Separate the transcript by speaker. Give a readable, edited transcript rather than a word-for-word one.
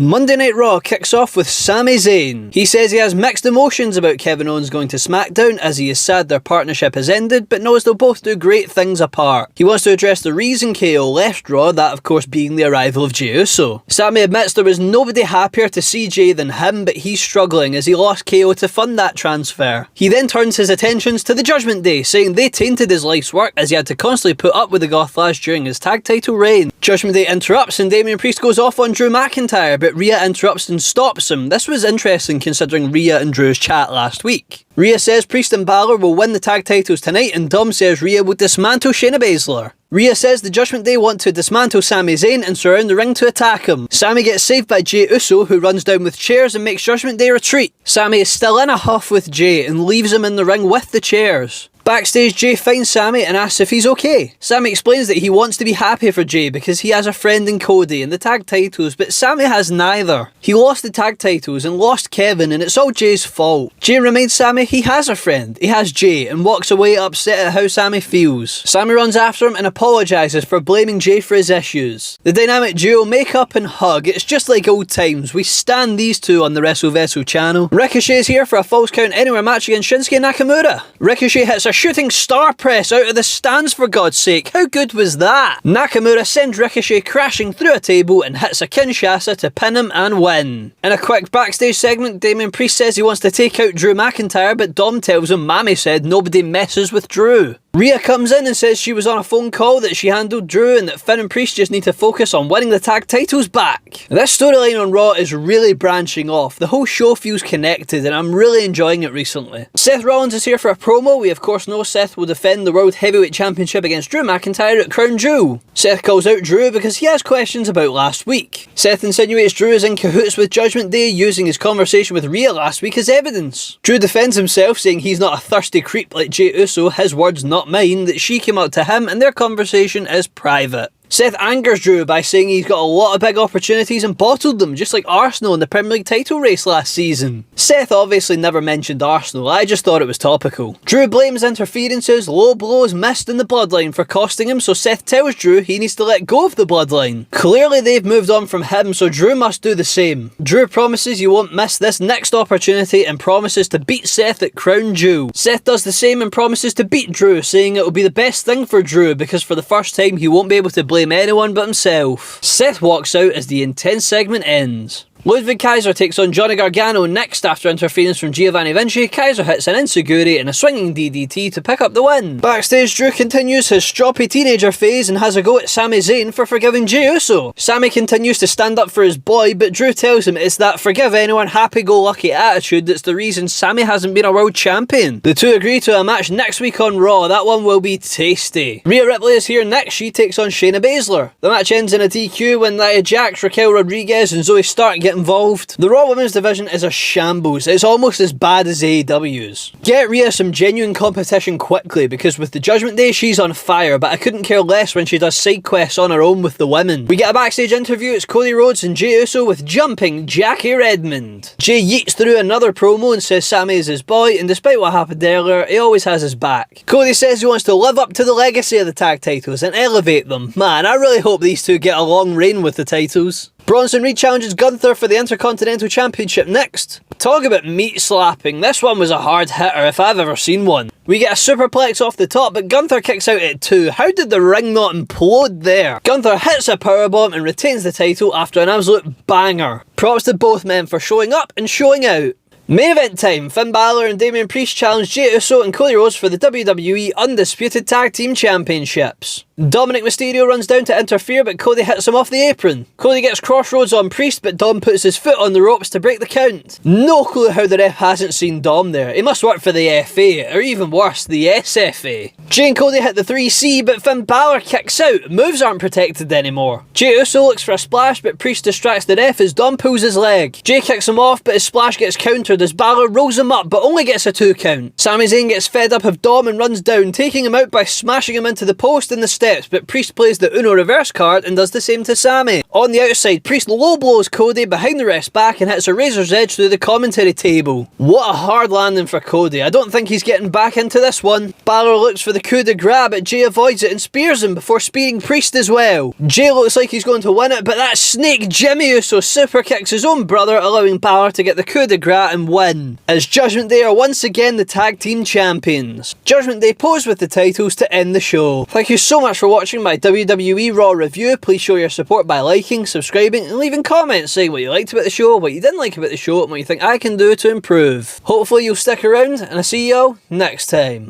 Speaker 1: Monday Night Raw kicks off with Sami Zayn. He says he has mixed emotions about Kevin Owens going to SmackDown as he is sad their partnership has ended, but knows they'll both do great things apart. He wants to address the reason KO left Raw, that of course being the arrival of JEY USO. Sami admits there was nobody happier to see Jey than him, but he's struggling as he lost KO to fund that transfer. He then turns his attentions to the Judgement Day, saying they tainted his life's work as he had to constantly put up with the Gothlas during his tag title reign. Judgement Day interrupts and Damian Priest goes off on Drew McIntyre, but Rhea interrupts and stops him. This was interesting considering Rhea and Drew's chat last week. Rhea says Priest and Balor will win the tag titles tonight, and Dom says Rhea will dismantle Shayna Baszler. Rhea says the Judgement Day want to dismantle Sami Zayn and surround the ring to attack him. Sami gets saved by JEY USO, who runs down with chairs and makes Judgement Day retreat. Sami is still in a huff with Jey and leaves him in the ring with the chairs. Backstage, Jey finds Sami and asks if he's okay. Sami explains that he wants to be happy for Jey because he has a friend in Cody and the tag titles, but Sami has neither. He lost the tag titles and lost Kevin, and it's all Jey's fault. Jey reminds Sami he has a friend, he has Jey, and walks away upset at how Sami feels. Sami runs after him and apologises for blaming Jey for his issues. The dynamic duo make up and hug. It's just like old times. We stand these two on the WrestleVessel channel. Ricochet's here for a Falls Count Anywhere match against Shinsuke Nakamura. Ricochet hits a shooting star press out of the stands, for God's sake. How good was that? Nakamura sends Ricochet crashing through a table and hits a Kinshasa to pin him and win. In a quick backstage segment, Damian Priest says he wants to take out Drew McIntyre, but Dom tells him Mammy said nobody messes with Drew. Rhea comes in and says she was on a phone call, that she handled Drew, and that Finn and Priest just need to focus on winning the tag titles back. This storyline on Raw is really branching off. The whole show feels connected and I'm really enjoying it recently. Seth Rollins is here for a promo. We of course know Seth will defend the World Heavyweight Championship against Drew McIntyre at Crown Jewel. Seth calls out Drew because he has questions about last week. Seth insinuates Drew is in cahoots with Judgement Day, using his conversation with Rhea last week as evidence. Drew defends himself, saying he's not a thirsty creep like JEY USO, his words not mine, that she came up to him and their conversation is private. Seth angers Drew by saying he's got a lot of big opportunities and bottled them, just like Arsenal in the Premier League title race last season. Seth obviously never mentioned Arsenal, I just thought it was topical. Drew blames interferences, low blows missed in the Bloodline for costing him, so Seth tells Drew he needs to let go of the Bloodline. Clearly they've moved on from him, so Drew must do the same. Drew promises you won't miss this next opportunity and promises to beat Seth at Crown Jewel. Seth does the same and promises to beat Drew, saying it will be the best thing for Drew because for the first time he won't be able to blame anyone but himself. Seth walks out as the intense segment ends. Ludwig Kaiser takes on Johnny Gargano next after interference from Giovanni Vinci. Kaiser hits an enziguri and a swinging DDT to pick up the win. Backstage, Drew continues his stroppy teenager phase and has a go at Sami Zayn for forgiving JEY USO. Sami continues to stand up for his boy, but Drew tells him it's that forgive anyone happy-go-lucky attitude that's the reason Sami hasn't been a world champion. The two agree to a match next week on Raw. That one will be tasty. Rhea Ripley is here next. She takes on Shayna Baszler. The match ends in a DQ when Nia Jax, Raquel Rodriguez and Zoe Stark get involved. The Raw Women's division is a shambles. It's almost as bad as AEW's. Get Rhea some genuine competition quickly, because with the Judgement Day she's on fire, but I couldn't care less when she does side quests on her own with the women. We get a backstage interview. It's Cody Rhodes and JEY USO with jumping Jackie Redmond. Jey yeets through another promo and says Sami is his boy, and despite what happened earlier, he always has his back. Cody says he wants to live up to the legacy of the tag titles and elevate them. Man, I really hope these two get a long reign with the titles. Bronson Reed challenges Gunther for the Intercontinental Championship next. Talk about meat slapping. This one was a hard hitter if I've ever seen one. We get a superplex off the top, but Gunther kicks out at 2. How did the ring not implode there? Gunther hits a powerbomb and retains the title after an absolute banger. Props to both men for showing up and showing out. Main event time. Finn Balor and Damian Priest challenge JEY USO and Cody Rhodes for the WWE Undisputed Tag Team Championships. Dominic Mysterio runs down to interfere, but Cody hits him off the apron. Cody gets crossroads on Priest, but Dom puts his foot on the ropes to break the count. No clue how the ref hasn't seen Dom there. He must work for the FA, or even worse, the SFA. Jey and Cody hit the 3C, but Finn Balor kicks out. Moves aren't protected anymore. JEY USO looks for a splash, but Priest distracts the ref as Dom pulls his leg. Jey kicks him off, but his splash gets countered pressured as Balor rolls him up but only gets a 2 count. Sami Zayn gets fed up of Dom and runs down, taking him out by smashing him into the post and the steps, but Priest plays the Uno reverse card and does the same to Sami. On the outside, Priest low blows Cody behind the ref's back and hits a razor's edge through the commentary table. What a hard landing for Cody. I don't think he's getting back into this one. Balor looks for the coup de grace, but Jey avoids it and spears him before spearing Priest as well. Jey looks like he's going to win it, but that snake Jimmy Uso super kicks his own brother, allowing Balor to get the coup de grace and win. As Judgement Day are once again the tag team champions. Judgement Day pose with the titles to end the show. Thank you so much for watching my WWE RAW review. Please show your support by liking, subscribing and leaving comments saying what you liked about the show, what you didn't like about the show and what you think I can do to improve. Hopefully you'll stick around and I'll see you all next time.